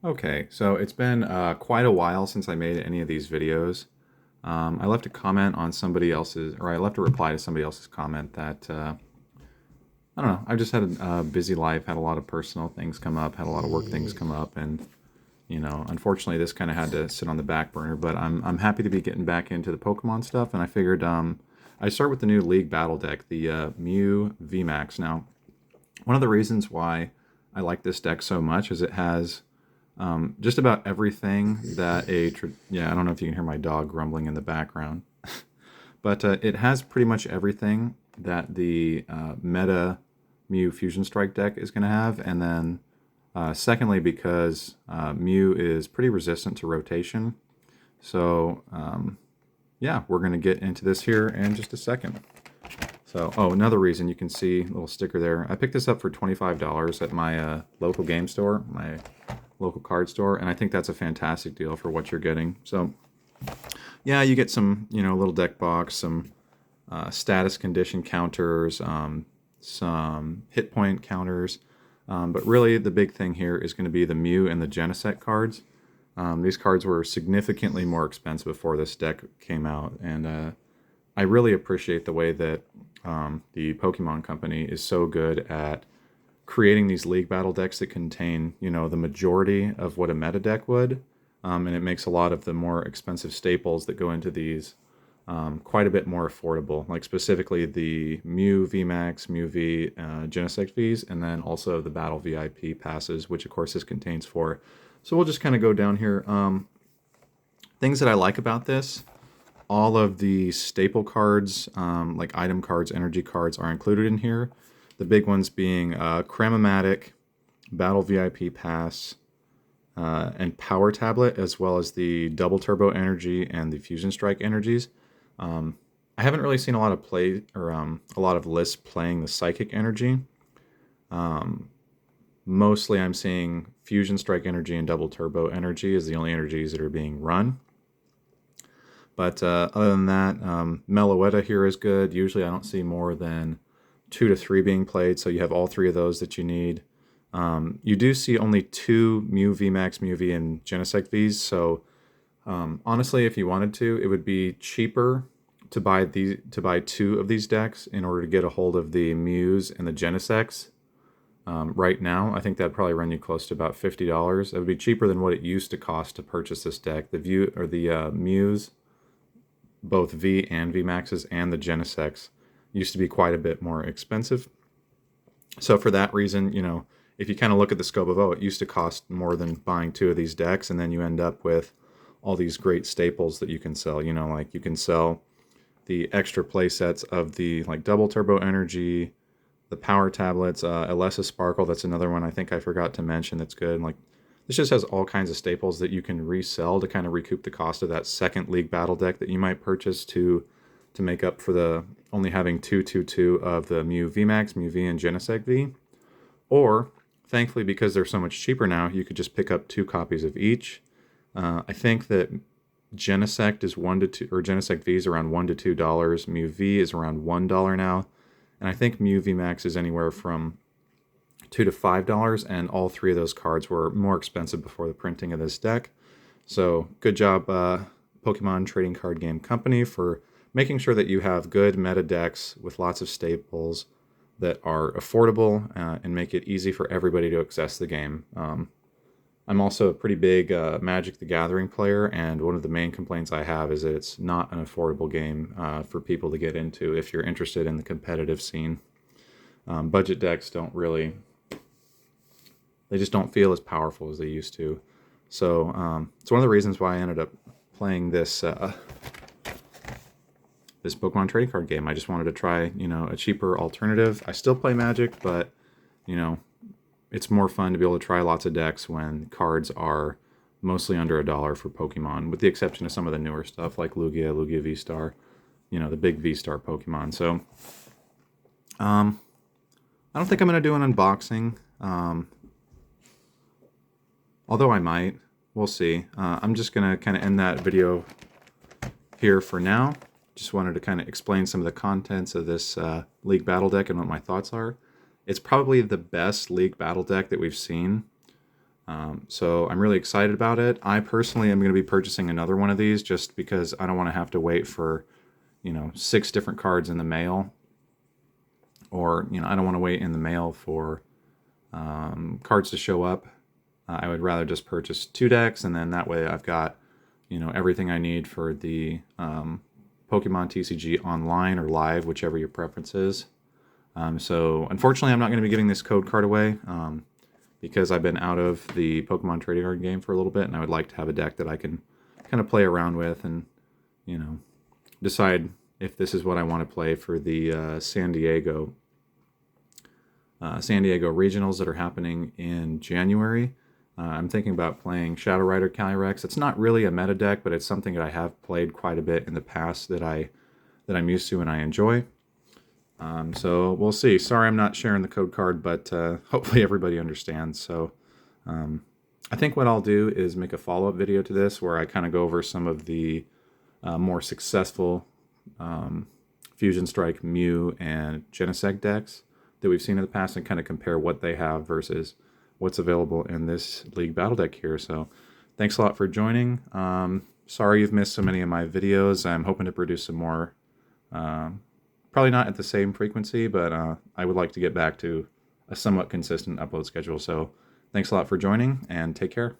Okay, so it's been quite a while since I made any of these videos. I left a comment on somebody else's, or I left a reply to somebody else's comment that, I don't know, I've just had a busy life, had a lot of personal things come up, had a lot of work things come up, and, unfortunately this kind of had to sit on the back burner, but I'm happy to be getting back into the Pokemon stuff, and I figured I'd start with the new League Battle deck, the Mew VMAX. Now, one of the reasons why I like this deck so much is it has just about everything that yeah, I don't know if you can hear my dog grumbling in the background, but it has pretty much everything that the meta Mew Fusion Strike deck is going to have. And then secondly, because Mew is pretty resistant to rotation. So yeah, we're going to get into this here in just a second. So, oh, another reason, you can see a little sticker there. I picked this up for $25 at my local game store, my local card store, and I think that's a fantastic deal for what you're getting. So, yeah, you get some, little deck box, some status condition counters, some hit point counters, but really the big thing here is going to be the Mew and the Genesect cards. These cards were significantly more expensive before this deck came out, and I really appreciate the way that the Pokemon Company is so good at creating these league battle decks that contain, the majority of what a meta deck would, and it makes a lot of the more expensive staples that go into these quite a bit more affordable. Like specifically the Mew VMAX, Mew V, Genesect Vs, and then also the Battle VIP passes, which of course this contains four. So we'll just kind of go down here. Things that I like about this. All of the staple cards, like item cards, energy cards, are included in here. The big ones being Cram-O-Matic, Battle VIP Pass, and Power Tablet, as well as the Double Turbo Energy and the Fusion Strike energies. I haven't really seen a lot of play or a lot of lists playing the Psychic Energy. Mostly I'm seeing Fusion Strike Energy and Double Turbo Energy as the only energies that are being run. But other than that, Meloetta here is good. Usually I don't see more than 2 to 3 being played, so you have all 3 of those that you need. You do see only 2 Mew VMAX, Mew V, and Genesect Vs, so honestly, if you wanted to, it would be cheaper to buy 2 of these decks in order to get a hold of the Mews and the Genesects. Right now, I think that'd probably run you close to about $50. It would be cheaper than what it used to cost to purchase this deck. The Mews, both V and VMAXs, and the Genesects used to be quite a bit more expensive. So for that reason, if you kind of look at the scope of, it used to cost more than buying 2 of these decks, and then you end up with all these great staples that you can sell. Like you can sell the extra play sets of the Double Turbo Energy, the Power Tablets, Alessa Sparkle, that's another one I think I forgot to mention that's good. This just has all kinds of staples that you can resell to kind of recoup the cost of that second League Battle deck that you might purchase to make up for the only having 2 of the Mew VMAX, Mew V, and Genesect V. Or, thankfully, because they're so much cheaper now, you could just pick up 2 copies of each. I think that Genesect is Genesect V is around $1 to $2. Mew V is around $1 now, and I think Mew VMAX is anywhere from $2 to $5, and all 3 of those cards were more expensive before the printing of this deck. So good job, Pokemon Trading Card Game Company, for making sure that you have good meta decks with lots of staples that are affordable and make it easy for everybody to access the game. I'm also a pretty big Magic the Gathering player, and one of the main complaints I have is that it's not an affordable game for people to get into if you're interested in the competitive scene. Budget decks they just don't feel as powerful as they used to. So it's one of the reasons why I ended up playing this this Pokemon trading card game. I just wanted to try, a cheaper alternative. I still play Magic, but, it's more fun to be able to try lots of decks when cards are mostly under $1 for Pokemon, with the exception of some of the newer stuff like Lugia V-Star, the big V-Star Pokemon. So I don't think I'm going to do an unboxing, although I might. We'll see. I'm just going to kind of end that video here for now. Just wanted to kind of explain some of the contents of this League Battle deck and what my thoughts are. It's probably the best League Battle deck that we've seen. So I'm really excited about it. I personally am going to be purchasing another one of these just because I don't want to have to wait for, 6 different cards in the mail, or, I don't want to wait in the mail for cards to show up. I would rather just purchase 2 decks, and then that way I've got, everything I need for the Pokemon TCG online or live, whichever your preference is. So unfortunately, I'm not going to be giving this code card away because I've been out of the Pokemon trading card game for a little bit, and I would like to have a deck that I can kind of play around with and, decide if this is what I want to play for the San Diego regionals that are happening in January. I'm thinking about playing Shadow Rider Calyrex. It's not really a meta deck, but it's something that I have played quite a bit in the past that I'm used to and I enjoy. So we'll see. Sorry I'm not sharing the code card, but hopefully everybody understands. So I think what I'll do is make a follow-up video to this where I kind of go over some of the more successful Fusion Strike, Mew, and Genesect decks that we've seen in the past and kind of compare what they have versus what's available in this League Battle deck here. So thanks a lot for joining. Sorry you've missed so many of my videos. I'm hoping to produce some more, probably not at the same frequency, but I would like to get back to a somewhat consistent upload schedule. So thanks a lot for joining, and take care.